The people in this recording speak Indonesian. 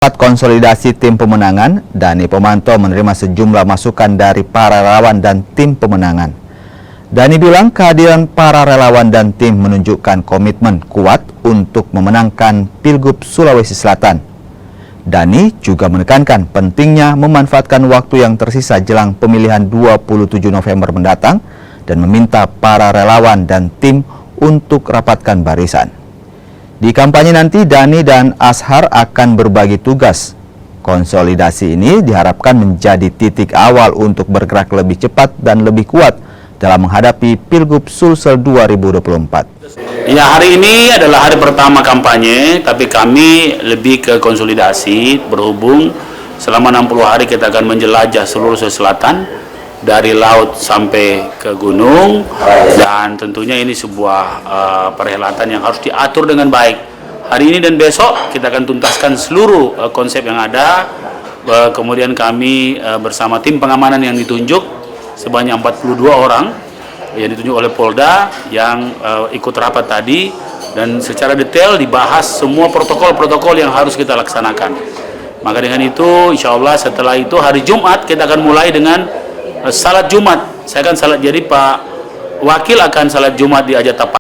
Saat konsolidasi tim pemenangan, Dhani Pomanto menerima sejumlah masukan dari para relawan dan tim pemenangan. Dhani bilang kehadiran para relawan dan tim menunjukkan komitmen kuat untuk memenangkan Pilgub Sulawesi Selatan. Dhani juga menekankan pentingnya memanfaatkan waktu yang tersisa jelang pemilihan 27 November mendatang dan meminta para relawan dan tim untuk rapatkan barisan. Di kampanye nanti, Dhani dan Ashar akan berbagi tugas. Konsolidasi ini diharapkan menjadi titik awal untuk bergerak lebih cepat dan lebih kuat dalam menghadapi Pilgub Sulsel 2024. Ya, hari ini adalah hari pertama kampanye, tapi kami lebih ke konsolidasi, berhubung selama 60 hari kita akan menjelajah seluruh Sulawesi Selatan, dari laut sampai ke gunung, dan tentunya ini sebuah perhelatan yang harus diatur dengan baik. Hari ini dan besok kita akan tuntaskan seluruh konsep yang ada. Kemudian kami bersama tim pengamanan yang ditunjuk sebanyak 42 orang yang ditunjuk oleh Polda yang ikut rapat tadi, dan secara detail dibahas semua protokol-protokol yang harus kita laksanakan. Maka dengan itu, insya Allah setelah itu hari Jumat kita akan mulai dengan salat Jumat. Saya akan salat, jadi Pak Wakil akan salat Jumat di Ajat Tapak.